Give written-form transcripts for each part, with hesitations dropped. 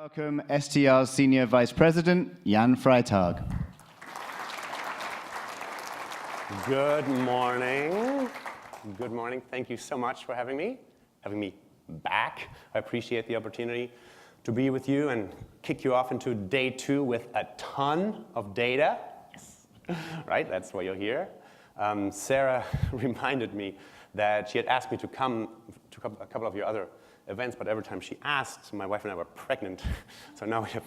Welcome STR's Senior Vice President, Jan Freitag. Good morning. Good morning. Thank you so much for having me back. I appreciate the opportunity to be with you and kick you off into day 2 with a ton of data. Yes. Right, that's what you're here. Sarah reminded me that she had asked me to come to a couple of your other events, but every time she asked, my wife and I were pregnant. So now we have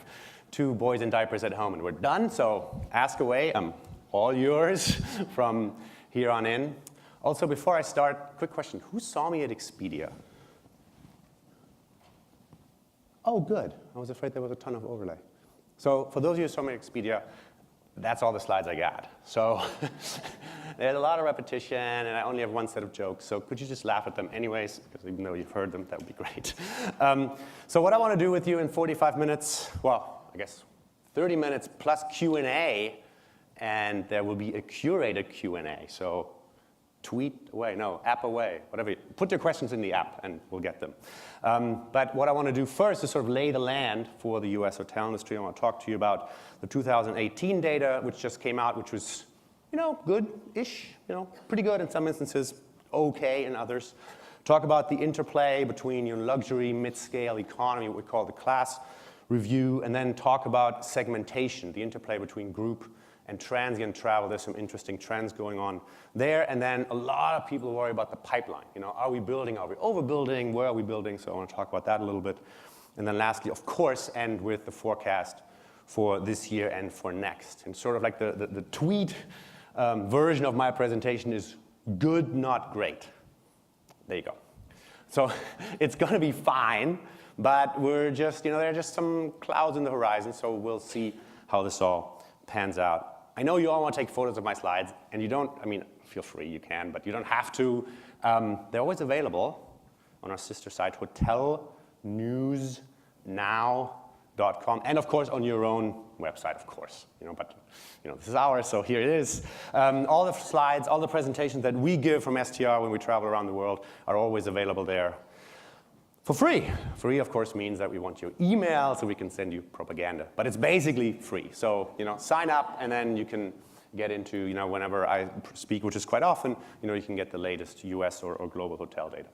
2 boys in diapers at home and we're done. So ask away, I'm all yours from here on in. Also, before I start, quick question. Who saw me at Expedia? Oh, good. I was afraid there was a ton of overlay. So for those of you who saw me at Expedia, that's all the slides I got. So there's a lot of repetition, and I only have one set of jokes. So could you just laugh at them anyways? Because even though you've heard them, that would be great. So what I want to do with you in 45 minutes, well, I guess 30 minutes plus Q&A, and there will be a curated Q&A. So tweet away, no, app away, whatever. Put your questions in the app, and we'll get them. But what I want to do first is sort of lay the land for the US hotel industry. I want to talk to you about the 2018 data, which just came out, which was, good-ish, pretty good in some instances, okay in others. Talk about the interplay between luxury, mid-scale, economy, what we call the class review, and then talk about segmentation, the interplay between group and transient travel. There's some interesting trends going on there. And then a lot of people worry about the pipeline. Are we building? Are we overbuilding? Where are we building? So I want to talk about that a little bit. And then lastly, of course, end with the forecast for this year and for next. And sort of like the tweet version of my presentation is good, not great. There you go. So it's going to be fine, but we're just, there are just some clouds in the horizon, so we'll see how this all pans out. I know you all want to take photos of my slides, and you don't, feel free, you can, but you don't have to. They're always available on our sister site, hotelnewsnow.com, and of course on your own website, of course. But this is ours, so here it is. All the slides, all the presentations that we give from STR when we travel around the world are always available there for free. Free, of course, means that we want your email so we can send you propaganda. But it's basically free. So, sign up and then you can get into, whenever I speak, which is quite often, you can get the latest US or global hotel data.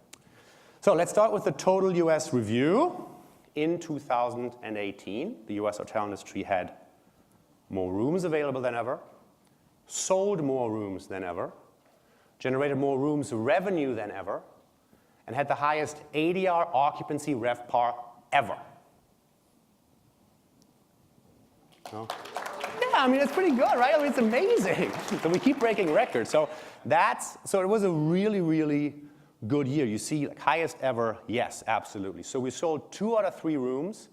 So let's start with the total US review. In 2018, the US hotel industry had more rooms available than ever, sold more rooms than ever, generated more rooms revenue than ever, and had the highest ADR occupancy RevPAR ever. No? Yeah, it's pretty good, right? It's amazing. So we keep breaking records. So it was a really, really good year. You see, highest ever, yes, absolutely. So we sold 2 out of 3 rooms.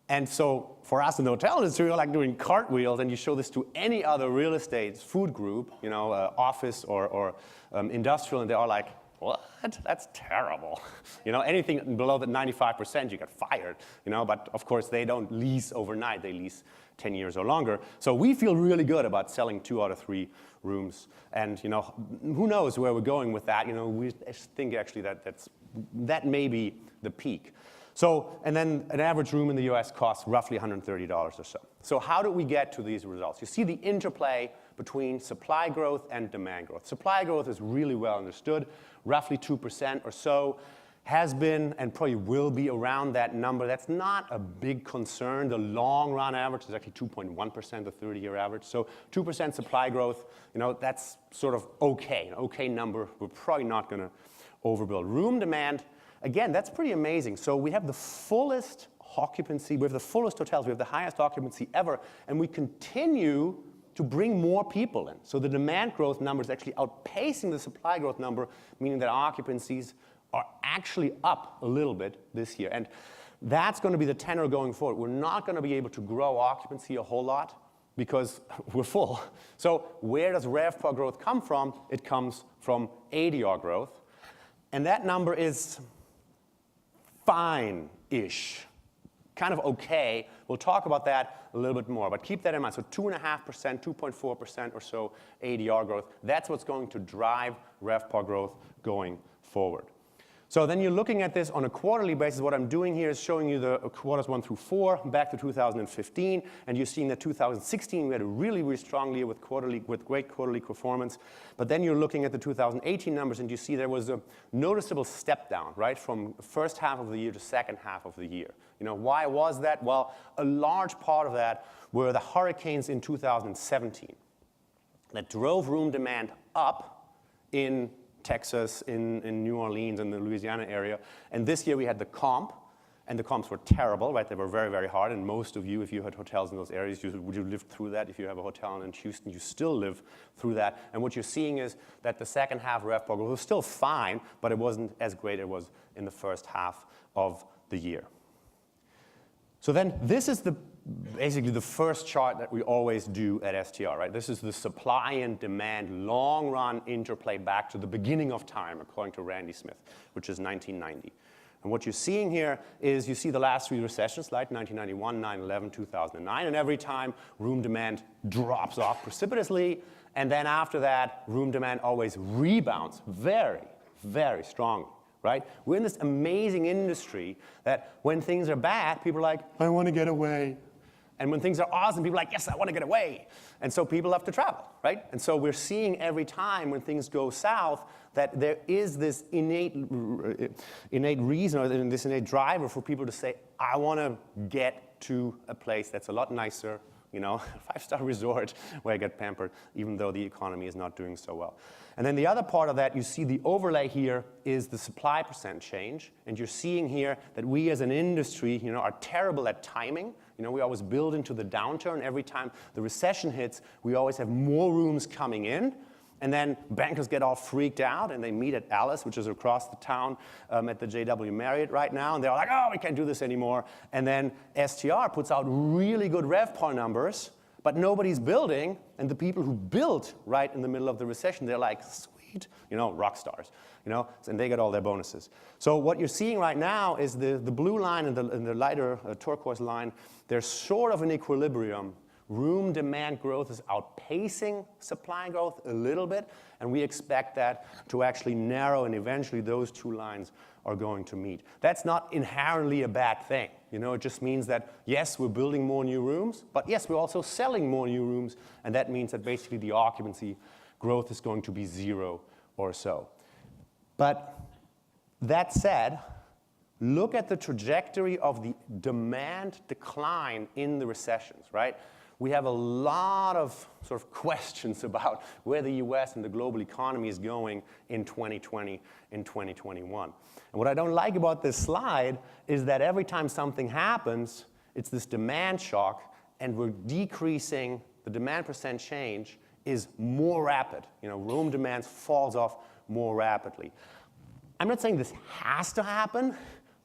And so for us in the hotel industry, we're like doing cartwheels, and you show this to any other real estate food group, office or industrial, and they are like, what? That's terrible. Anything below the 95%, you get fired. But of course, they don't lease overnight. They lease 10 years or longer. So we feel really good about selling 2 out of 3 rooms. And who knows where we're going with that? We think actually that may be the peak. So, and then an average room in the US costs roughly $130 or so. So how do we get to these results? You see the interplay between supply growth and demand growth. Supply growth is really well understood. Roughly 2% or so has been and probably will be around that number. That's not a big concern. The long run average is actually 2.1%, the 30-year average. So 2% supply growth, that's sort of okay, an okay number. We're probably not going to overbuild. Room demand, again, that's pretty amazing. So we have the fullest occupancy, we have the fullest hotels, we have the highest occupancy ever, and we continue to bring more people in. So the demand growth number is actually outpacing the supply growth number, meaning that occupancies are actually up a little bit this year. And that's going to be the tenor going forward. We're not going to be able to grow occupancy a whole lot because we're full. So where does RevPAR growth come from? It comes from ADR growth. And that number is fine-ish, kind of okay. We'll talk about that a little bit more, but keep that in mind. So 2.5%, 2.4% or so ADR growth. That's what's going to drive RevPAR growth going forward. So then you're looking at this on a quarterly basis. What I'm doing here is showing you the quarters 1 through 4 back to 2015, and you're seeing that 2016 we had a really, really strong year with great quarterly performance. But then you're looking at the 2018 numbers, and you see there was a noticeable step down, right, from first half of the year to second half of the year. You know, why was that? Well, a large part of that were the hurricanes in 2017 that drove room demand up in Texas, in New Orleans, in the Louisiana area. And this year we had the comp, and the comps were terrible, right? They were very, very hard. And most of you, if you had hotels in those areas, you lived through that. If you have a hotel in Houston, you still live through that. And what you're seeing is that the second half RevPAR growth was still fine, but it wasn't as great as it was in the first half of the year. So then this is basically the first chart that we always do at STR, right? This is the supply and demand long-run interplay back to the beginning of time, according to Randy Smith, which is 1990. And what you're seeing here is you see the last 3 recessions, like 1991, 9/11, 2009, and every time room demand drops off precipitously, and then after that, room demand always rebounds very, very strongly. Right? We're in this amazing industry that when things are bad, people are like, I want to get away. And when things are awesome, people are like, yes, I want to get away. And so people have to travel, right? And so we're seeing every time when things go south that there is this innate reason or this innate driver for people to say, I want to get to a place that's a lot nicer, you know, a 5-star resort where I get pampered, even though the economy is not doing so well. And then the other part of that, you see the overlay here is the supply percent change. And you're seeing here that we as an industry, you know, are terrible at timing. You know, we always build into the downturn. Every time the recession hits, we always have more rooms coming in. And then bankers get all freaked out, and they meet at Alice, which is across the town at the JW Marriott right now. And they're like, oh, we can't do this anymore. And then STR puts out really good RevPAR numbers, but nobody's building. And the people who built right in the middle of the recession, they're like, sweet, you know, rock stars, you know, and they get all their bonuses. So what you're seeing right now is the blue line and the lighter turquoise line, there's sort of an equilibrium. Room demand growth is outpacing supply growth a little bit, and we expect that to actually narrow, and eventually those two lines are going to meet. That's not inherently a bad thing. You know, it just means that, yes, we're building more new rooms, but yes, we're also selling more new rooms, and that means that basically the occupancy growth is going to be 0 or so. But that said, look at the trajectory of the demand decline in the recessions, right? We have a lot of sort of questions about where the US and the global economy is going in 2020, in 2021. And what I don't like about this slide is that every time something happens, it's this demand shock, and we're decreasing the demand percent change is more rapid. You know, room demand falls off more rapidly. I'm not saying this has to happen,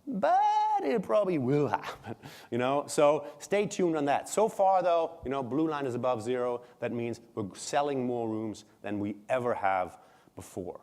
but it probably will happen, you know? So stay tuned on that. So far, though, you know, blue line is above 0. That means we're selling more rooms than we ever have before.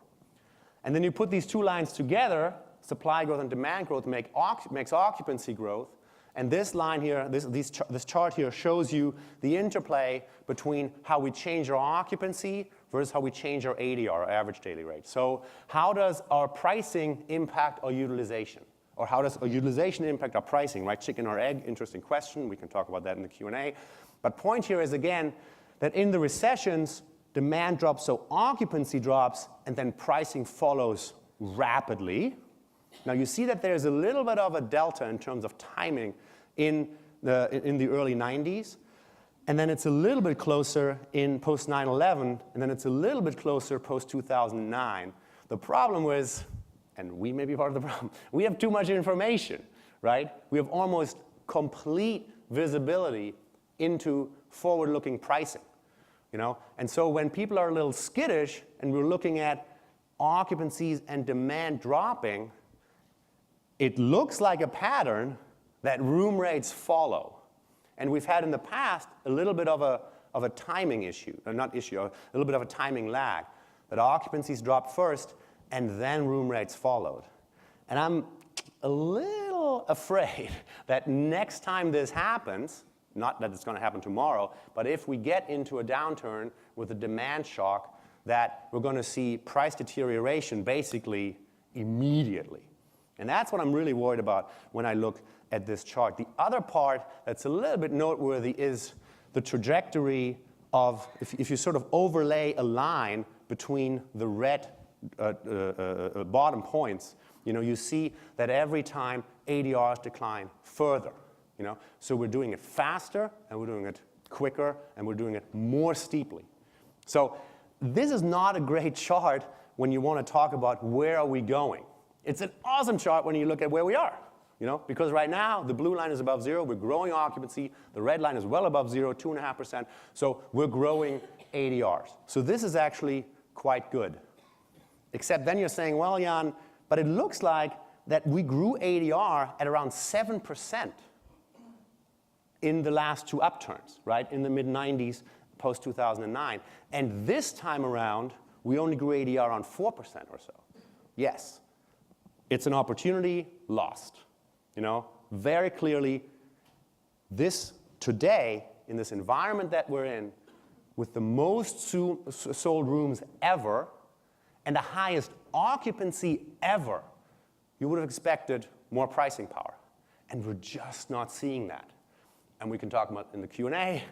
And then you put these two lines together, supply growth and demand growth makes occupancy growth. And this line here, this chart here shows you the interplay between how we change our occupancy versus how we change our ADR, our average daily rate. So how does our pricing impact our utilization? Or how does our utilization impact our pricing, right? Chicken or egg, interesting question. We can talk about that in the Q&A. But point here is, again, that in the recessions, demand drops, so occupancy drops, and then pricing follows rapidly. Now, you see that there's a little bit of a delta in terms of timing in the early 90s. And then it's a little bit closer in post 9/11, and then it's a little bit closer post 2009. The problem was, and we may be part of the problem, we have too much information, right? We have almost complete visibility into forward-looking pricing, you know? And so when people are a little skittish and we're looking at occupancies and demand dropping, it looks like a pattern that room rates follow. And we've had in the past a little bit of a timing issue, or not issue, a little bit of a timing lag, that occupancies dropped first and then room rates followed. And I'm a little afraid that next time this happens, not that it's going to happen tomorrow, but if we get into a downturn with a demand shock, that we're going to see price deterioration basically immediately. And that's what I'm really worried about when I look at this chart. The other part that's a little bit noteworthy is the trajectory of, if you sort of overlay a line between the red bottom points, you see that every time ADRs decline further. So we're doing it faster, and we're doing it quicker, and we're doing it more steeply. So this is not a great chart when you want to talk about where are we going. It's an awesome chart when you look at where we are. Because right now, the blue line is above 0. We're growing occupancy. The red line is well above 0, 2.5%. So we're growing ADRs. So this is actually quite good. Except then you're saying, well, Jan, but it looks like that we grew ADR at around 7% in the last two upturns, right? In the mid-90s, post-2009. And this time around, we only grew ADR around 4% or so. Yes, it's an opportunity lost. Very clearly, this today, in this environment that we're in, with the most sold rooms ever and the highest occupancy ever, you would have expected more pricing power. And we're just not seeing that. And we can talk about in the Q&A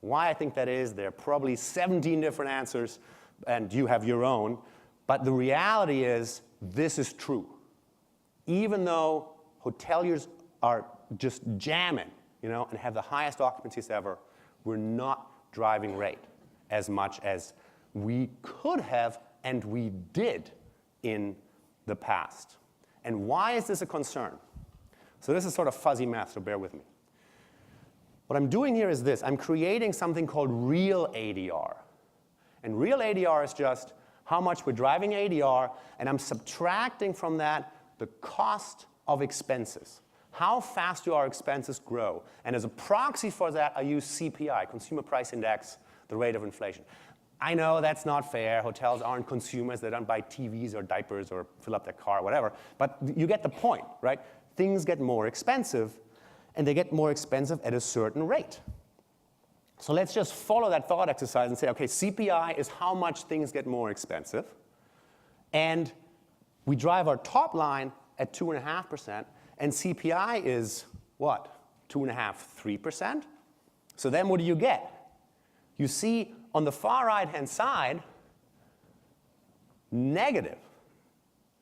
why I think that is. There are probably 17 different answers, and you have your own. But the reality is, this is true. Even though hoteliers are just jamming, and have the highest occupancies ever, we're not driving rate as much as we could have and we did in the past. And why is this a concern? So this is sort of fuzzy math, so bear with me. What I'm doing here is this. I'm creating something called real ADR. And real ADR is just how much we're driving ADR, and I'm subtracting from that the cost of expenses. How fast do our expenses grow? And as a proxy for that, I use CPI, Consumer Price Index, the rate of inflation. I know that's not fair. Hotels aren't consumers. They don't buy TVs or diapers or fill up their car, whatever. But you get the point, right? Things get more expensive, and they get more expensive at a certain rate. So let's just follow that thought exercise and say, okay, CPI is how much things get more expensive. And we drive our top line at 2.5%, and CPI is what? 2.5%, 3%? So then what do you get? You see on the far right-hand side, negative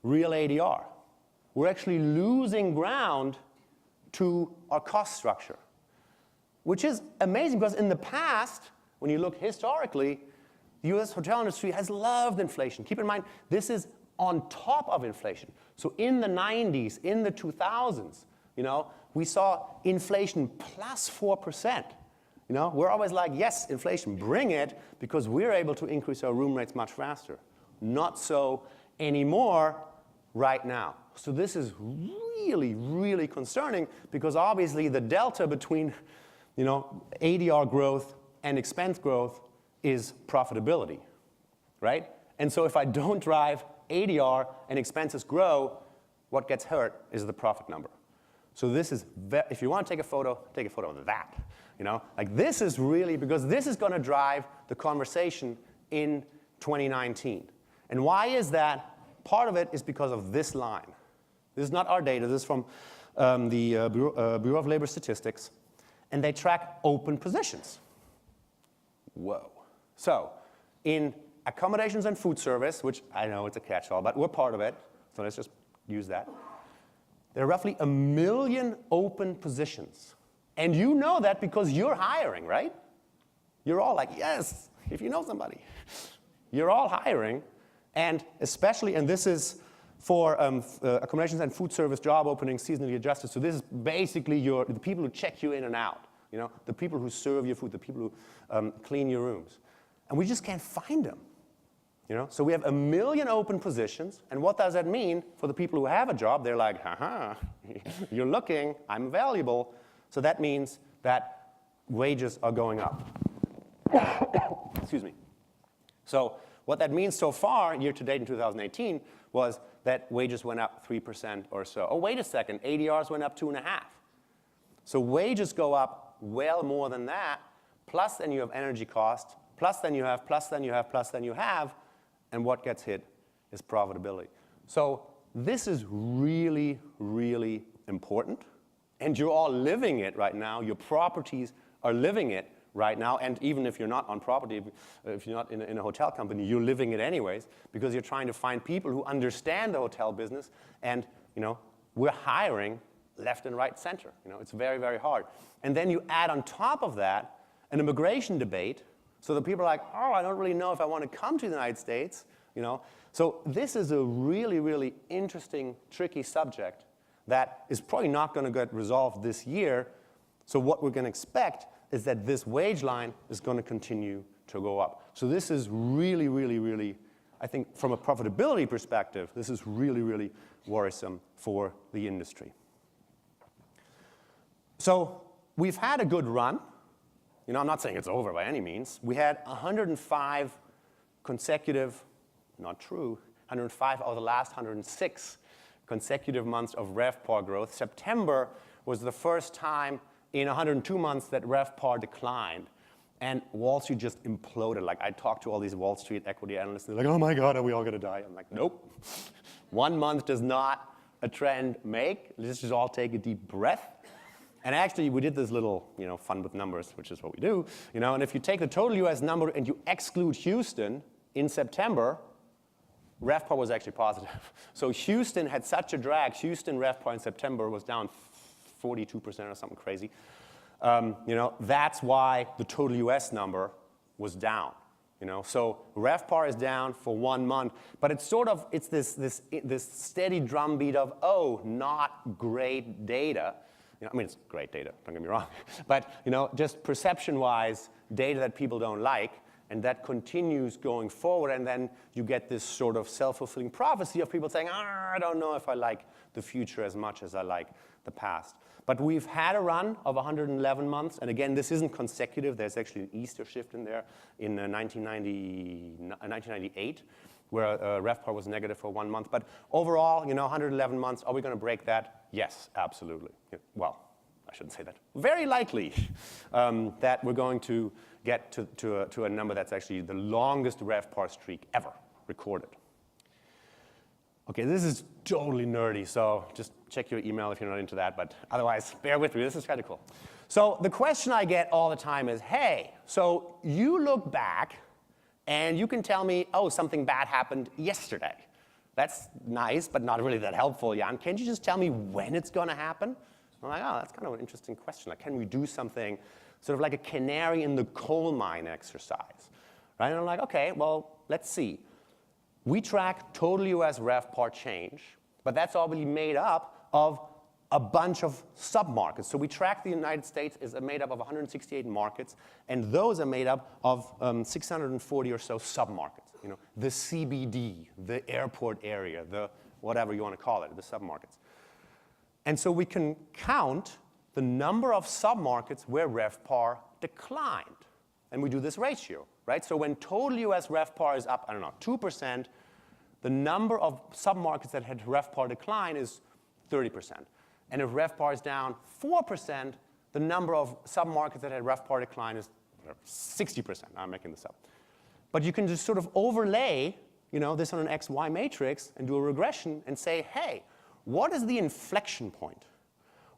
real ADR. We're actually losing ground to our cost structure, which is amazing because in the past, when you look historically, the US hotel industry has loved inflation. Keep in mind, this is on top of inflation. So in the 90s, in the 2000s, we saw inflation plus 4%. We're always like, yes, inflation, bring it, because we're able to increase our room rates much faster. Not so anymore right now. So this is really, really concerning because obviously the delta between ADR growth and expense growth is profitability, right? And so if I don't drive ADR and expenses grow, what gets hurt is the profit number. So this is, if you want to take a photo of that. Like this is really, because this is going to drive the conversation in 2019. And why is that? Part of it is because of this line. This is not our data. This is from the Bureau of Labor Statistics. And they track open positions. Whoa. So in accommodations and food service, which I know it's a catch-all, but we're part of it, so let's just use that. There are roughly 1 million open positions. And you know that because you're hiring, right? You're all like, yes, if you know somebody. You're all hiring, and especially, and this is for accommodations and food service job openings seasonally adjusted. So this is basically the people who check you in and out, the people who serve your food, the people who clean your rooms. And we just can't find them. So we have 1 million open positions, and what does that mean for the people who have a job? They're like, haha, you're looking, I'm valuable. So that means that wages are going up. Excuse me. So what that means so far, year to date in 2018, was that wages went up 3% or so. Oh, wait a second, ADRs went up 2.5%. So wages go up well more than that, plus then you have energy costs, plus then you have, plus then you have, plus then you have, and what gets hit is profitability. So this is really, really important. And you're all living it right now. Your properties are living it right now. And even if you're not on property, if you're not in a hotel company, you're living it anyways, because you're trying to find people who understand the hotel business. And we're hiring left and right center. It's very, very hard. And then you add on top of that an immigration debate. So the people are like, oh, I don't really know if I want to come to the United States. So this is a really, really interesting, tricky subject that is probably not going to get resolved this year. So what we're going to expect is that this wage line is going to continue to go up. So this is really, really, really, I think from a profitability perspective, this is really, really worrisome for the industry. So we've had a good run. I'm not saying it's over by any means. We had 105 consecutive, not true, 105 out of the last 106 consecutive months of RevPAR growth. September was the first time in 102 months that RevPAR declined. And Wall Street just imploded. Like, I talked to all these Wall Street equity analysts, and they're like, oh my God, are we all going to die? I'm like, nope. 1 month does not a trend make. Let's just all take a deep breath. And actually, we did this little, fun with numbers, which is what we do. And if you take the total US number and you exclude Houston in September, RevPAR was actually positive. So Houston had such a drag. Houston RevPAR in September was down 42% or something crazy. That's why the total US number was down. So RevPAR is down for 1 month, but it's this steady drumbeat of, oh, not great data. It's great data, don't get me wrong. But, just perception-wise, data that people don't like, and that continues going forward, and then you get this sort of self-fulfilling prophecy of people saying, I don't know if I like the future as much as I like the past. But we've had a run of 111 months, and again, this isn't consecutive. There's actually an Easter shift in there in 1998, where RevPAR was negative for 1 month. But overall, 111 months, are we going to break that? Yes, absolutely. Well, I shouldn't say that. Very likely that we're going to get to a number that's actually the longest RevPAR streak ever recorded. Okay, this is totally nerdy, so just check your email if you're not into that, but otherwise, bear with me, this is kind of cool. So the question I get all the time is, hey, so you look back and you can tell me, oh, something bad happened yesterday. That's nice, but not really that helpful, Jan. Can't you just tell me when it's going to happen? I'm like, oh, that's kind of an interesting question. Like, can we do something sort of like a canary in the coal mine exercise? Right? And I'm like, okay, well, let's see. We track total US RevPAR change, but that's obviously made up of a bunch of submarkets. So we track the United States is made up of 168 markets, and those are made up of 640 or so submarkets. The CBD, the airport area, the whatever you want to call it, the submarkets. And so we can count the number of submarkets where RevPAR declined. And we do this ratio, right? So when total US RevPAR is up, 2%, the number of submarkets that had RevPAR decline is 30%. And if RevPAR is down 4%, the number of submarkets that had RevPAR decline is 60%. I'm making this up. But you can just sort of overlay this on an XY matrix and do a regression and say, hey, what is the inflection point?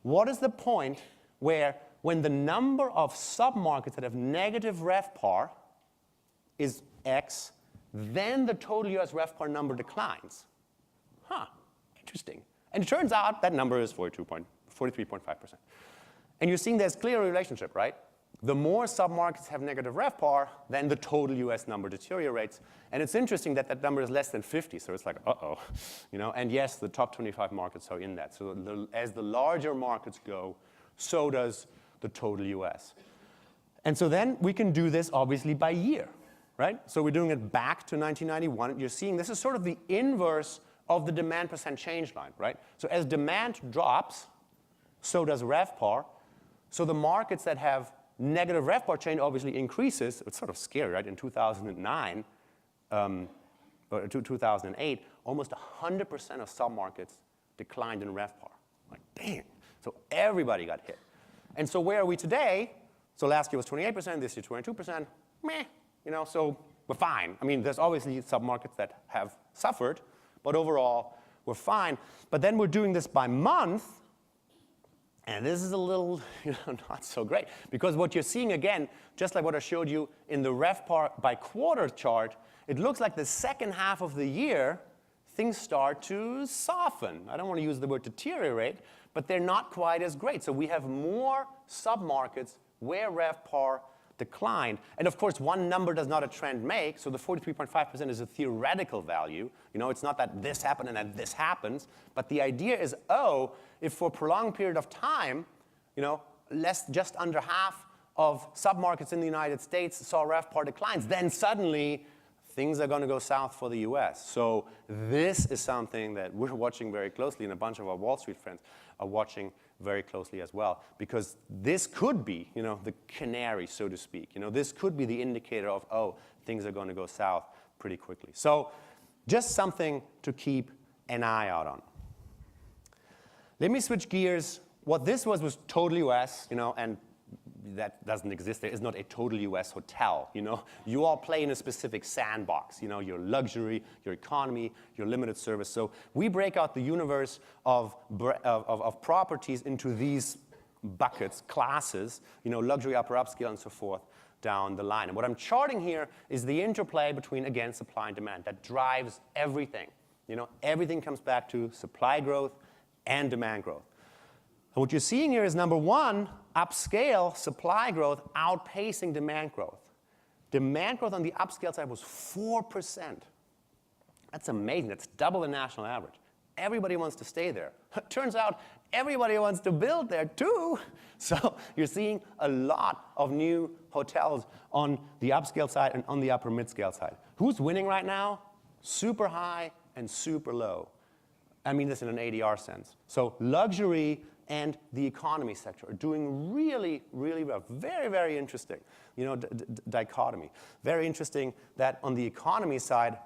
What is the point where when the number of submarkets that have negative RevPAR is X, then the total US RevPAR number declines? Interesting. And it turns out that number is 43.5%. And you're seeing there's clear relationship, right? The more submarkets have negative RevPAR, then the total US number deteriorates. And it's interesting that that number is less than 50, so it's like, uh-oh. And yes, the top 25 markets are in that. So as the larger markets go, so does the total US. And so then we can do this, obviously, by year, right? So we're doing it back to 1991. You're seeing this is sort of the inverse of the demand percent change line, right? So as demand drops, so does RevPAR. So the markets that have negative RevPAR change obviously increases. It's sort of scary, right? In 2009, or 2008, almost 100% of submarkets declined in RevPAR. Like, damn. So everybody got hit. And so where are we today? So last year was 28%, this year 22%. Meh, so we're fine. I mean, there's obviously submarkets that have suffered, but overall, we're fine. But then we're doing this by month, and this is a little not so great. Because what you're seeing again, just like what I showed you in the RevPAR by quarter chart, it looks like the second half of the year, things start to soften. I don't want to use the word deteriorate, but they're not quite as great. So we have more submarkets where RevPAR declined. And of course, one number does not a trend make, so the 43.5% is a theoretical value. It's not that this happened and that this happens, but the idea is, if for a prolonged period of time, just under half of submarkets in the United States saw RevPAR declines, then suddenly things are going to go south for the US. So this is something that we're watching very closely, and a bunch of our Wall Street friends are watching very closely as well, because this could be, the canary, so to speak. This could be the indicator of, things are going to go south pretty quickly. So just something to keep an eye out on. Let me switch gears. What this was total US, and that doesn't exist. There is not a total US hotel. You all play in a specific sandbox. Your luxury, your economy, your limited service. So we break out the universe of properties into these buckets, classes. Luxury, upper upscale, and so forth down the line. And what I'm charting here is the interplay between, again, supply and demand that drives everything. Everything comes back to supply growth and demand growth. And what you're seeing here is, number one, upscale supply growth outpacing demand growth. Demand growth on the upscale side was 4%. That's amazing. That's double the national average. Everybody wants to stay there. Turns out everybody wants to build there too. So you're seeing a lot of new hotels on the upscale side and on the upper mid-scale side. Who's winning right now? Super high and super low. I mean this in an ADR sense. So luxury and the economy sector are doing really, really well. Very, very interesting, dichotomy. Very interesting that on the economy side,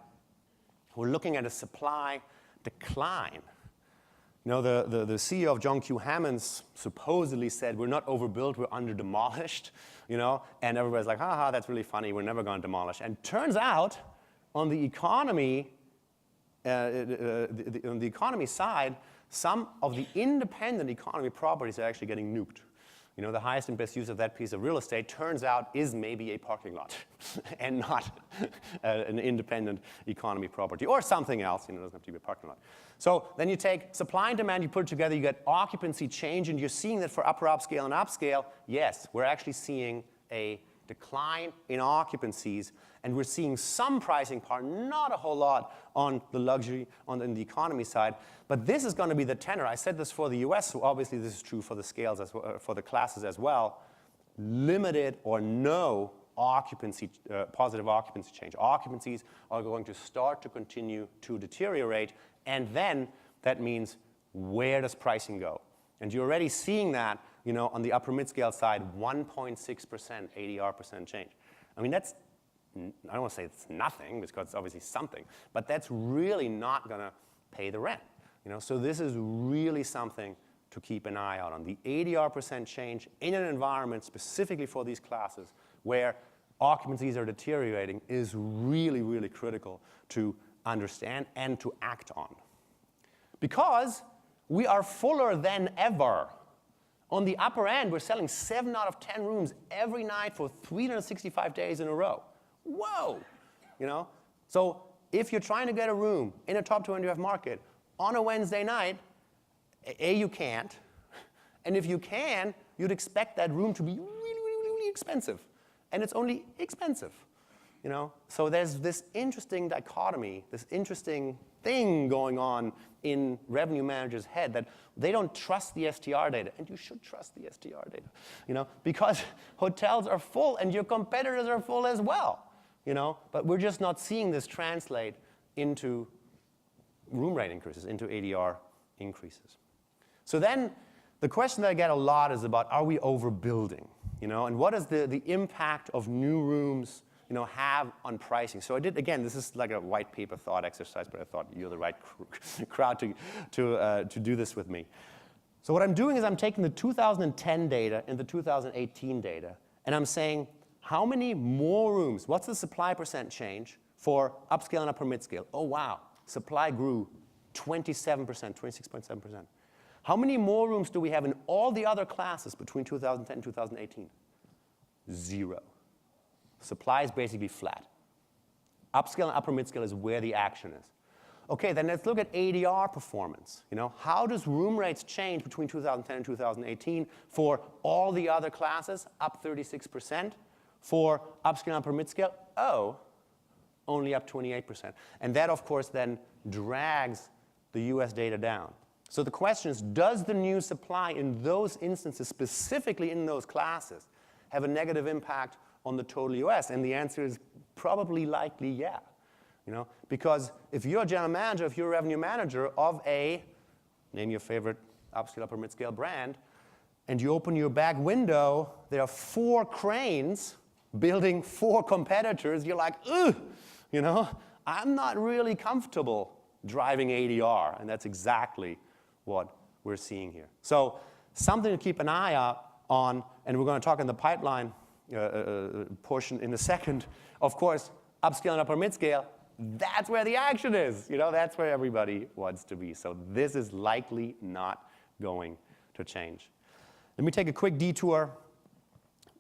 we're looking at a supply decline. The CEO of John Q. Hammond's supposedly said, we're not overbuilt, we're under-demolished, and everybody's like, haha, that's really funny, we're never going to demolish. And turns out, on the economy, on the economy side, some of the independent economy properties are actually getting nuked. The highest and best use of that piece of real estate turns out is maybe a parking lot and not an independent economy property or something else. It doesn't have to be a parking lot. So then you take supply and demand, you put it together, you get occupancy change, and you're seeing that for upper upscale and upscale, yes, we're actually seeing a decline in occupancies, and we're seeing some pricing power, not a whole lot on the luxury, on the economy side, but this is going to be the tenor. I said this for the US, so obviously this is true for the scales, as well, for the classes as well. Limited or no occupancy, positive occupancy change. Occupancies are going to start to continue to deteriorate, and then that means, where does pricing go? And you're already seeing that, on the upper mid-scale side, 1.6% ADR% change. I mean, that's, I don't want to say it's nothing, because it's obviously something, but that's really not going to pay the rent. So this is really something to keep an eye out on. The ADR% change in an environment specifically for these classes where occupancies are deteriorating is really, really critical to understand and to act on. Because we are fuller than ever. On the upper end, we're selling 7 out of 10 rooms every night for 365 days in a row. Whoa! So if you're trying to get a room in a top 25 market on a Wednesday night, A, you can't. And if you can, you'd expect that room to be really, really, really expensive. And it's only expensive. So there's this interesting dichotomy, this interesting thing going on in revenue managers' head that they don't trust the STR data. And you should trust the STR data, because hotels are full and your competitors are full as well. But we're just not seeing this translate into room rate increases, into ADR increases. So then the question that I get a lot is about, are we overbuilding? And what is the impact of new rooms have on pricing? So I did, again, this is like a white paper thought exercise, but I thought you're the right crowd to do this with me. So what I'm doing is I'm taking the 2010 data and the 2018 data, and I'm saying, how many more rooms, what's the supply % change for upscale and upper mid-scale? Oh, wow, supply grew 27%, 26.7%. How many more rooms do we have in all the other classes between 2010 and 2018? 0. Supply is basically flat. Upscale and upper midscale is where the action is. Okay, then let's look at ADR performance. How does room rates change between 2010 and 2018 for all the other classes? Up 36%. For upscale and upper midscale, only up 28%. And that, of course, then drags the US data down. So the question is, does the new supply in those instances, specifically in those classes, have a negative impact on the total US? And the answer is probably likely yeah. Because if you're a general manager, if you're a revenue manager of a, name your favorite upscale, upper midscale brand, and you open your back window, there are 4 cranes building 4 competitors, you're like, ugh, I'm not really comfortable driving ADR, and that's exactly what we're seeing here. So something to keep an eye out on, and we're going to talk in the pipeline portion in a second. Of course, upscale and upper midscale, that's where the action is. That's where everybody wants to be. So this is likely not going to change. Let me take a quick detour.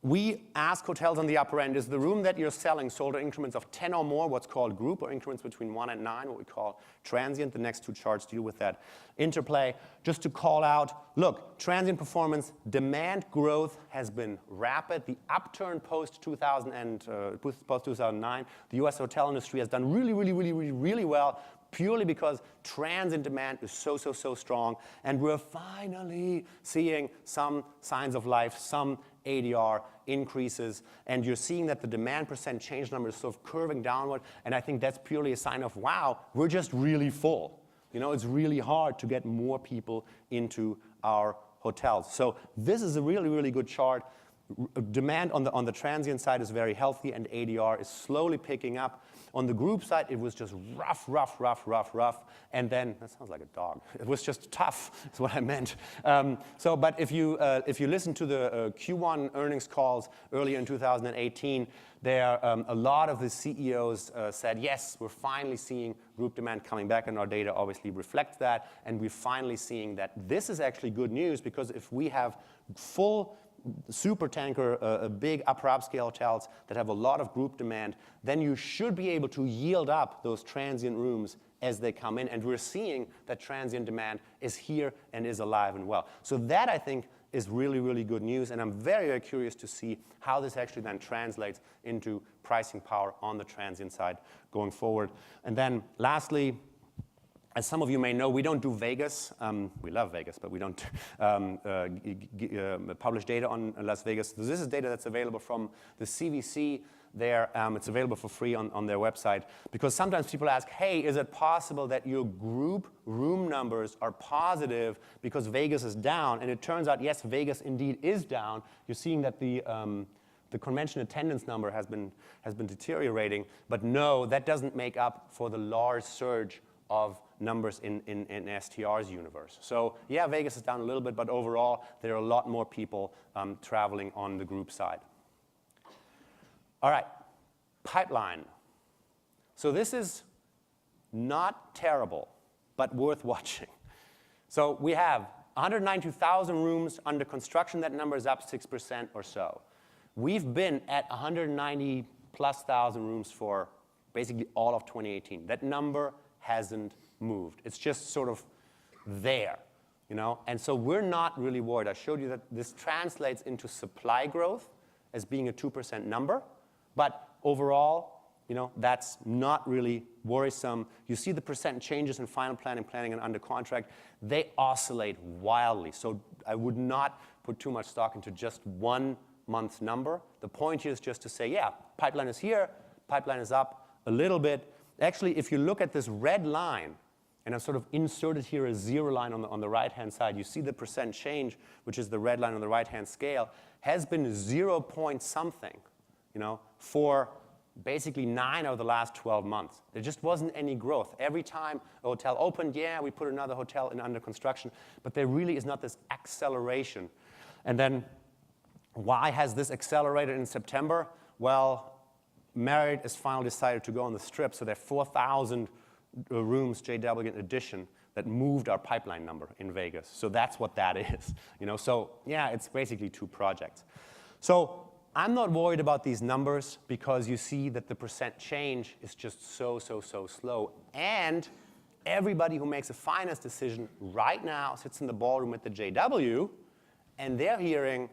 We ask hotels on the upper end, is the room that you're selling sold in increments of 10 or more, what's called group, or increments between 1 and 9, what we call transient? The next 2 charts deal with that interplay. Just to call out, look, transient performance, demand growth has been rapid. The upturn post-2009, the US hotel industry has done really well, purely because transient demand is so strong, and we're finally seeing some signs of life, some ADR increases, and you're seeing that the demand percent change number is sort of curving downward, and I think that's purely a sign of, wow, we're just really full. It's really hard to get more people into our hotels. So this is a really good chart. Demand on the transient side is very healthy, and ADR is slowly picking up. On the group side, it was just rough, and then, that sounds like a dog. It was just tough, is what I meant. But if you listen to the Q1 earnings calls earlier in 2018, there a lot of the CEOs said, yes, we're finally seeing group demand coming back, and our data obviously reflects that, and we're finally seeing that this is actually good news, because if we have full super tanker, big upper upscale hotels that have a lot of group demand, then you should be able to yield up those transient rooms as they come in. And we're seeing that transient demand is here and is alive and well. So that, I think, is really good news. And I'm very curious to see how this actually then translates into pricing power on the transient side going forward. And then lastly, as some of you may know, we don't do Vegas. We love Vegas, but we don't publish data on Las Vegas. So this is data that's available from the CVC there. It's available for free on their website. Because sometimes people ask, hey, is it possible that your group room numbers are positive because Vegas is down? And it turns out, yes, Vegas indeed is down. You're seeing that the convention attendance number has been deteriorating. But no, that doesn't make up for the large surge of numbers in STR's universe. So yeah, Vegas is down a little bit, but overall, there are a lot more people traveling on the group side. All right, pipeline. So this is not terrible, but worth watching. So we have 192,000 rooms under construction. That number is up 6% or so. We've been at 190+ thousand rooms for basically all of 2018. That number hasn't moved. It's just sort of there, And so we're not really worried. I showed you that this translates into supply growth as being a 2% number, but overall, that's not really worrisome. You see the percent changes in final planning, and under contract. They oscillate wildly. So I would not put too much stock into just 1 month's number. The point here is just to say, yeah, pipeline is here, pipeline is up a little bit. Actually, if you look at this red line, and I've sort of inserted here a 0 line on the right-hand side, you see the percent change, which is the red line on the right-hand scale, has been 0 point something, for basically 9 of the last 12 months. There just wasn't any growth. Every time a hotel opened, yeah, we put another hotel in under construction, but there really is not this acceleration. And then why has this accelerated in September? Well, Marriott has finally decided to go on the Strip, so there are 4,000 rooms, JW in addition, that moved our pipeline number in Vegas. So that's what that is. So yeah, it's basically 2 projects. So I'm not worried about these numbers because you see that the percent change is just so slow. And everybody who makes a finance decision right now sits in the ballroom at the JW, and they're hearing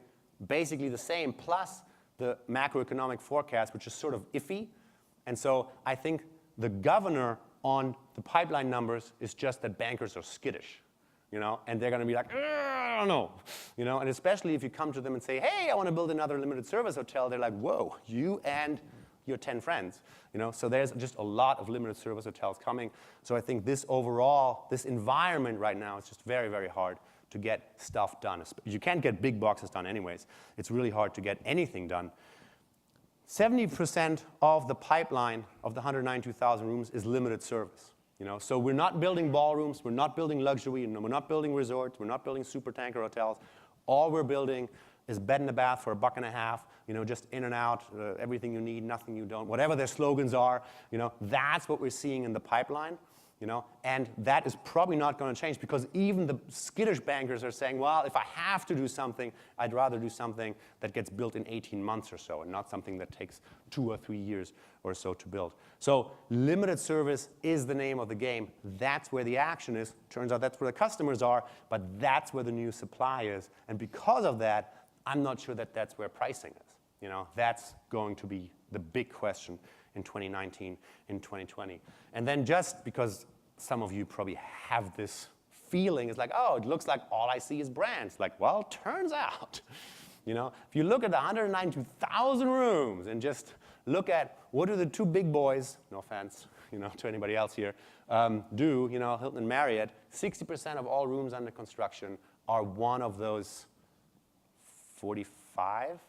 basically the same, plus the macroeconomic forecast, which is sort of iffy. And so I think the governor on the pipeline numbers is just that bankers are skittish, and they're going to be like, I don't know, and especially if you come to them and say, hey, I want to build another limited service hotel, they're like, whoa, you and your 10 friends, so there's just a lot of limited service hotels coming. So I think this environment right now is just very, very hard to get stuff done. You can't get big boxes done anyways. It's really hard to get anything done. 70% of the pipeline of the 192,000 rooms is limited service. So we're not building ballrooms, we're not building luxury, we're not building resorts, we're not building super tanker hotels. All we're building is bed and a bath for $1.50, just in and out, everything you need, nothing you don't, whatever their slogans are, that's what we're seeing in the pipeline. And that is probably not going to change because even the skittish bankers are saying, well, if I have to do something, I'd rather do something that gets built in 18 months or so and not something that takes 2 or 3 years or so to build. So limited service is the name of the game. That's where the action is. Turns out that's where the customers are, but that's where the new supply is. And because of that, I'm not sure that that's where pricing is. That's going to be the big question in 2019, in 2020. And then just because some of you probably have this feeling, it's like, oh, it looks like all I see is brands. Like, well, turns out, if you look at the 192,000 rooms and just look at what do the 2 big boys, no offense, to anybody else here, do, Hilton and Marriott, 60% of all rooms under construction are one of those 45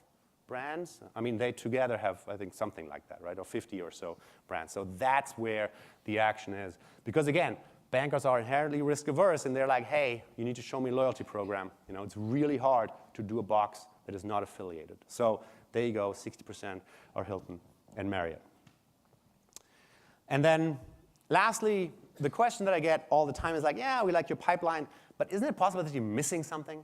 brands. I mean, they together have, I think, something like that, right? Or 50 or so brands. So that's where the action is. Because again, bankers are inherently risk averse and they're like, hey, you need to show me a loyalty program. It's really hard to do a box that is not affiliated. So there you go, 60% are Hilton and Marriott. And then lastly, the question that I get all the time is like, yeah, we like your pipeline, but isn't it possible that you're missing something?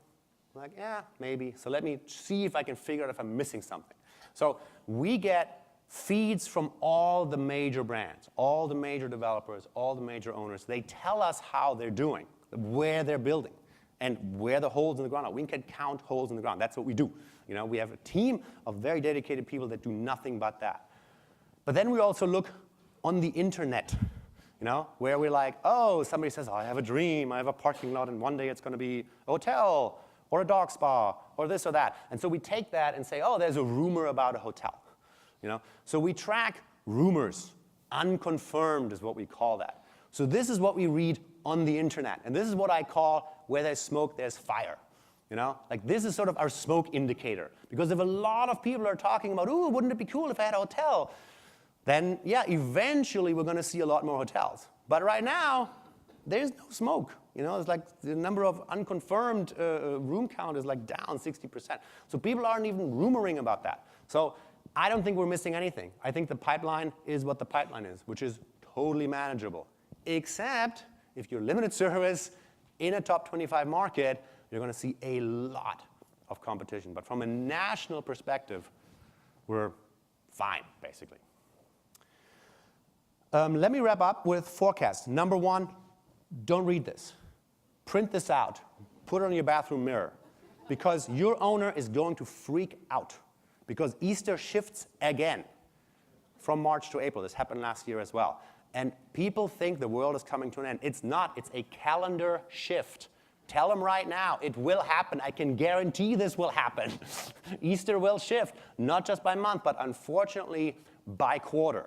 I'm like, yeah, maybe. So let me see if I can figure out if I'm missing something. So we get feeds from all the major brands, all the major developers, all the major owners. They tell us how they're doing, where they're building, and where the holes in the ground are. We can count holes in the ground. That's what we do. We have a team of very dedicated people that do nothing but that. But then we also look on the internet, where we're like, oh, somebody says, oh, I have a dream. I have a parking lot, and one day it's going to be a hotel, or a dog spa, or this or that. And so we take that and say, oh, there's a rumor about a hotel. So we track rumors. Unconfirmed is what we call that. So this is what we read on the internet. And this is what I call where there's smoke, there's fire. Like this is sort of our smoke indicator. Because if a lot of people are talking about, ooh, wouldn't it be cool if I had a hotel? Then, yeah, eventually we're going to see a lot more hotels. But right now, there's no smoke. It's like the number of unconfirmed room count is like down 60%. So people aren't even rumoring about that. So I don't think we're missing anything. I think the pipeline is what the pipeline is, which is totally manageable. Except if you're limited service in a top 25 market, you're going to see a lot of competition. But from a national perspective, we're fine, basically. Let me wrap up with forecasts. Number 1, don't read this. Print this out. Put it on your bathroom mirror. Because your owner is going to freak out. Because Easter shifts again from March to April. This happened last year as well. And people think the world is coming to an end. It's not. It's a calendar shift. Tell them right now, it will happen. I can guarantee this will happen. Easter will shift, not just by month, but unfortunately by quarter.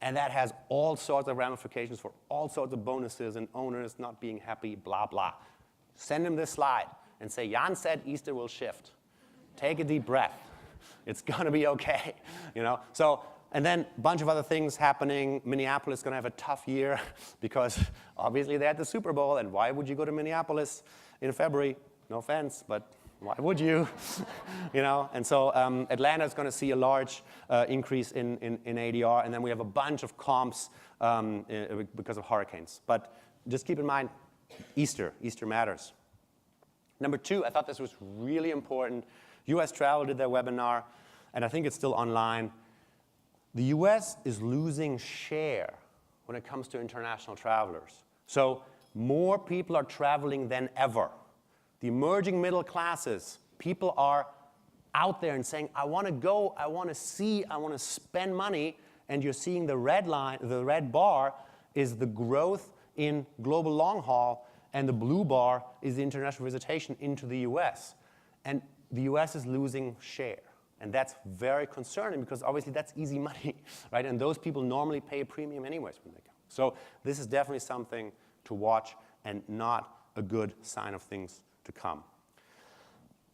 And that has all sorts of ramifications for all sorts of bonuses and owners not being happy, blah, blah. Send them this slide and say, Jan said Easter will shift. Take a deep breath. It's going to be okay. So, and then a bunch of other things happening. Minneapolis is going to have a tough year because obviously they had the Super Bowl. And why would you go to Minneapolis in February? No offense, but why would you? And so Atlanta is going to see a large increase in ADR, and then we have a bunch of comps because of hurricanes. But just keep in mind, Easter matters. Number 2, I thought this was really important. US Travel did their webinar, and I think it's still online. The US is losing share when it comes to international travelers. So more people are traveling than ever. The emerging middle classes, people are out there and saying, I want to go, I want to see, I want to spend money, and you're seeing the red line, the red bar is the growth in global long haul, and the blue bar is the international visitation into the US. And the US is losing share. And that's very concerning because obviously that's easy money, right? And those people normally pay a premium anyways when they go. So this is definitely something to watch and not a good sign of things to come.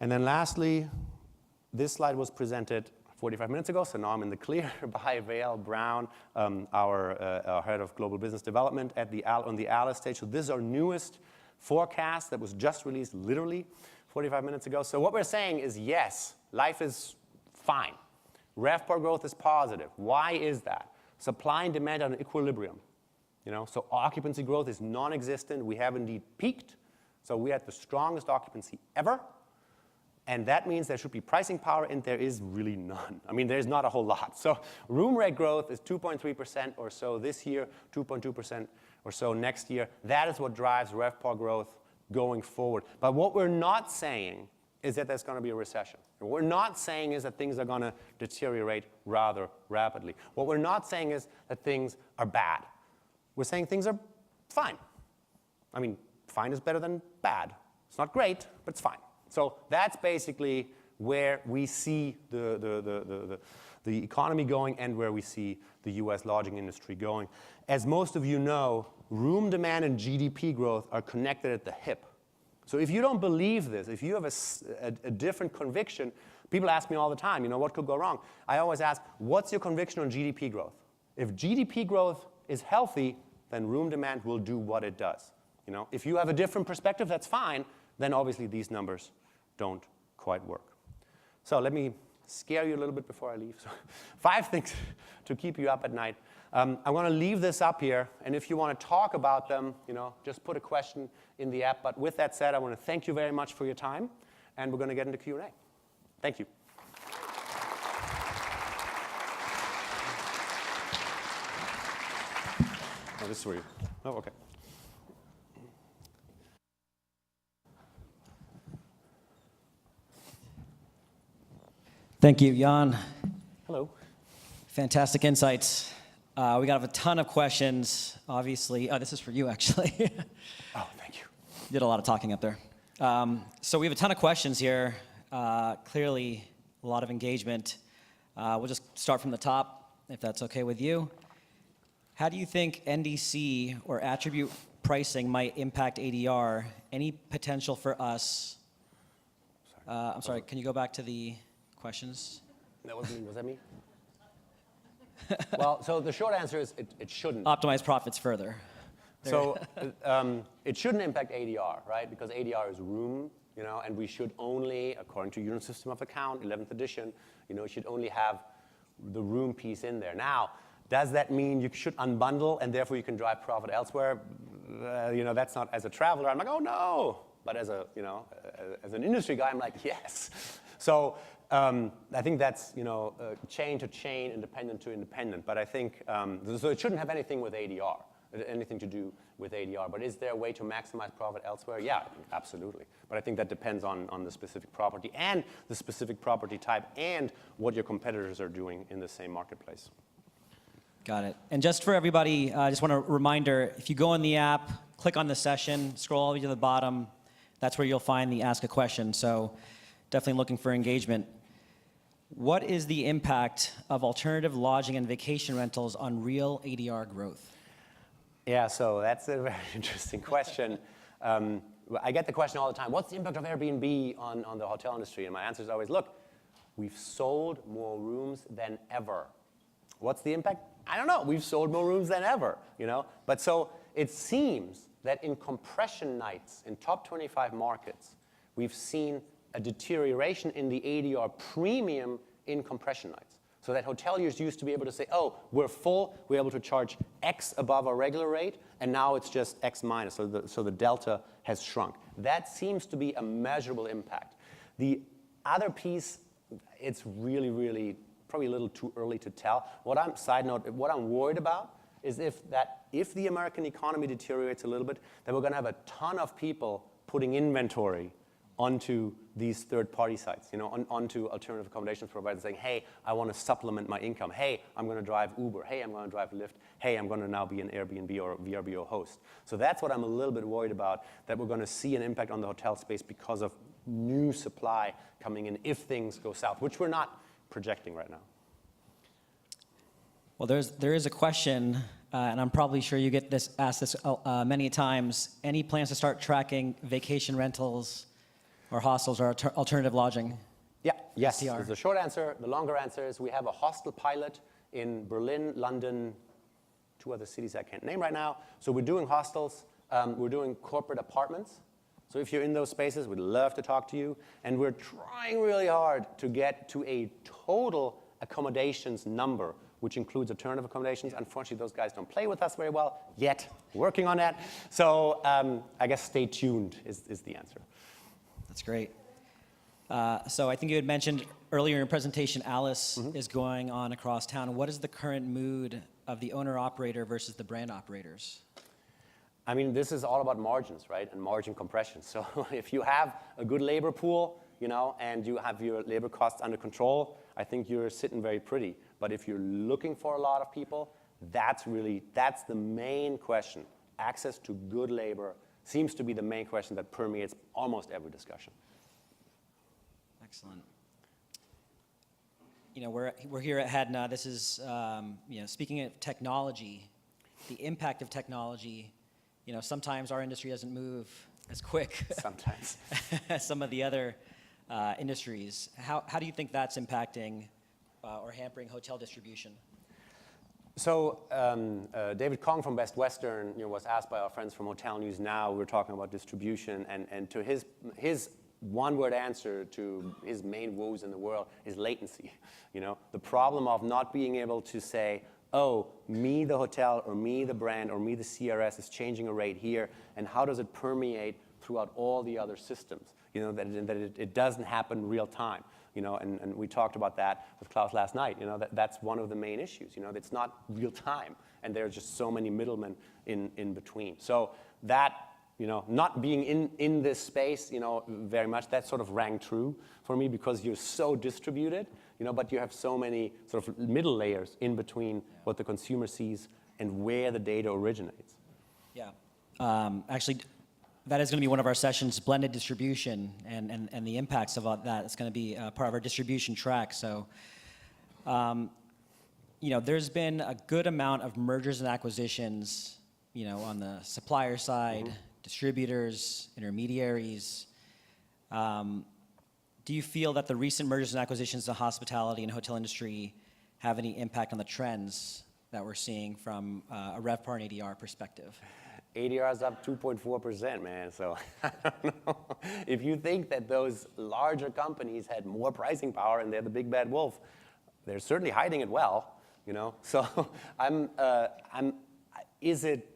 And then lastly, this slide was presented 45 minutes ago, so now I'm in the clear, by Vail Brown, our head of global business development on the ALIS stage. So this is our newest forecast that was just released literally 45 minutes ago. So what we're saying is yes, life is fine. RevPAR growth is positive. Why is that? Supply and demand are in equilibrium. So occupancy growth is non-existent. We have indeed peaked. So we had the strongest occupancy ever. And that means there should be pricing power, and there is really none. I mean, there's not a whole lot. So room rate growth is 2.3% or so this year, 2.2% or so next year. That is what drives RevPAR growth going forward. But what we're not saying is that there's going to be a recession. What we're not saying is that things are going to deteriorate rather rapidly. What we're not saying is that things are bad. We're saying things are fine. I mean, fine is better than bad. It's not great, but it's fine. So that's basically where we see the economy going and where we see the US lodging industry going. As most of you know, room demand and GDP growth are connected at the hip. So if you don't believe this, if you have a different conviction, people ask me all the time, what could go wrong? I always ask, what's your conviction on GDP growth? If GDP growth is healthy, then room demand will do what it does. If you have a different perspective, that's fine. Then obviously these numbers don't quite work. So let me scare you a little bit before I leave. So 5 things to keep you up at night. I want to leave this up here, and if you want to talk about them, just put a question in the app. But with that said, I want to thank you very much for your time, and we're going to get into Q&A. Thank you. Oh, this is for you. Oh, okay. Thank you, Jan. Hello. Fantastic insights. We got a ton of questions, obviously. Oh, this is for you, actually. Oh, thank you. You did a lot of talking up there. So we have a ton of questions here. Clearly, a lot of engagement. We'll just start from the top, if that's okay with you. How do you think NDC or attribute pricing might impact ADR? Any potential for us? I'm sorry, can you go back to the questions? That wasn't me. Was that me? Well, so the short answer is it shouldn't. Optimize profits further. So it shouldn't impact ADR, right? Because ADR is room, and we should only, according to Unit System of Account, 11th edition, should only have the room piece in there. Now, does that mean you should unbundle and therefore you can drive profit elsewhere? That's not, as a traveler, I'm like, oh no. But as a, as an industry guy, I'm like, yes. So I think that's, chain to chain, independent to independent. But I think, so it shouldn't have anything with ADR, anything to do with ADR. But is there a way to maximize profit elsewhere? Yeah, absolutely. But I think that depends on the specific property and the specific property type and what your competitors are doing in the same marketplace. Got it. And just for everybody, I just want a reminder, if you go in the app, click on the session, scroll all the way to the bottom, that's where you'll find the Ask a Question. So definitely looking for engagement. What is the impact of alternative lodging and vacation rentals on real ADR growth? Yeah, so that's a very interesting question. I get the question all the time, what's the impact of Airbnb on the hotel industry? And my answer is always, look, we've sold more rooms than ever. What's the impact? I don't know. We've sold more rooms than ever, But so it seems that in compression nights in top 25 markets, we've seen a deterioration in the ADR premium in compression nights. So that hoteliers used to be able to say, oh, we're full, we're able to charge X above our regular rate, and now it's just X minus, so the delta has shrunk. That seems to be a measurable impact. The other piece, it's really, really probably a little too early to tell. Side note, what I'm worried about is if the American economy deteriorates a little bit, then we're going to have a ton of people putting inventory onto these third-party sites, onto alternative accommodations providers saying, hey, I want to supplement my income. Hey, I'm going to drive Uber. Hey, I'm going to drive Lyft. Hey, I'm going to now be an Airbnb or VRBO host. So that's what I'm a little bit worried about, that we're going to see an impact on the hotel space because of new supply coming in if things go south, which we're not projecting right now. Well, there is a question, and I'm probably sure you get asked this many times. Any plans to start tracking vacation rentals or hostels or alternative lodging? Yeah, yes, STR. is the short answer. The longer answer is we have a hostel pilot in Berlin, London, 2 other cities I can't name right now. So we're doing hostels, we're doing corporate apartments. So if you're in those spaces, we'd love to talk to you. And we're trying really hard to get to a total accommodations number, which includes alternative accommodations. Unfortunately, those guys don't play with us very well yet. Working on that. So I guess stay tuned is the answer. That's great. So I think you had mentioned earlier in your presentation, Alice is going on across town. What is the current mood of the owner-operator versus the brand operators? I mean, this is all about margins, right, and margin compression. So if you have a good labor pool, and you have your labor costs under control, I think you're sitting very pretty. But if you're looking for a lot of people, that's the main question. Access to good labor seems to be the main question that permeates almost every discussion. Excellent. We're here at HEDNA. This is, speaking of technology, the impact of technology. Sometimes our industry doesn't move as quick. Sometimes. as some of the other industries. How do you think that's impacting or hampering hotel distribution? So David Kong from Best Western was asked by our friends from Hotel News Now. We were talking about distribution, and to his one-word answer to his main woes in the world is latency. The problem of not being able to say, oh, me, the hotel, or me, the brand, or me, the CRS is changing a rate here, and how does it permeate throughout all the other systems? That it doesn't happen real time. And we talked about that with Klaus last night. That's one of the main issues. It's not real time, and there's just so many middlemen in between. So that, not being in this space, very much, that sort of rang true for me because you're so distributed, but you have so many sort of middle layers in between what the consumer sees and where the data originates. Yeah. Actually, that is going to be one of our sessions, blended distribution and the impacts of that. It's going to be part of our distribution track. So, there's been a good amount of mergers and acquisitions, on the supplier side, distributors, intermediaries. Do you feel that the recent mergers and acquisitions in the hospitality and hotel industry have any impact on the trends that we're seeing from a RevPAR and ADR perspective? ADR is up 2.4%, man. So I don't know. If you think that those larger companies had more pricing power and they're the big bad wolf, they're certainly hiding it well, So is it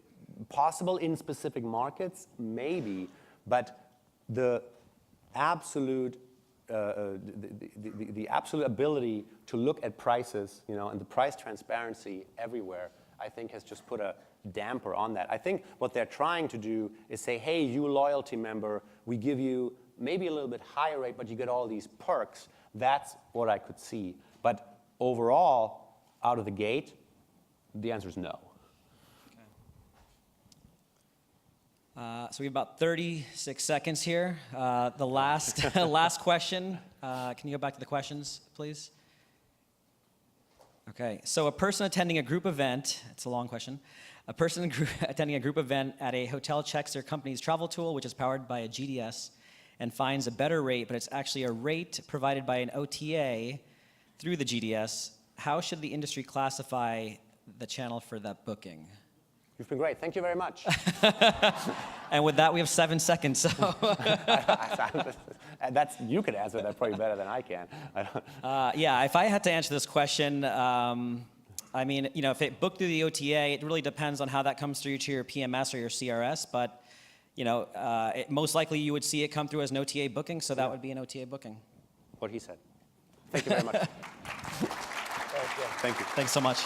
possible in specific markets? Maybe, but the absolute the absolute ability to look at prices, and the price transparency everywhere, I think has just put a damper on that. I think what they're trying to do is say, hey, you loyalty member, we give you maybe a little bit higher rate, but you get all these perks. That's what I could see. But overall, out of the gate, the answer is no. So we have about 36 seconds here. The last question. Can you go back to the questions, please? Okay. So a person attending a group event, it's a long question. A person attending a group event at a hotel checks their company's travel tool, which is powered by a GDS, and finds a better rate, but it's actually a rate provided by an OTA through the GDS. How should the industry classify the channel for that booking? You've been great. Thank you very much. And with that, we have 7 seconds. So You could answer that probably better than I can. yeah, if I had to answer this question, I mean, you know, if it booked through the OTA, it really depends on how that comes through to your PMS or your CRS. But, you know, most likely you would see it come through as an OTA booking, so that would be an OTA booking. What he said. Thank you very much. Thank you. Thanks so much.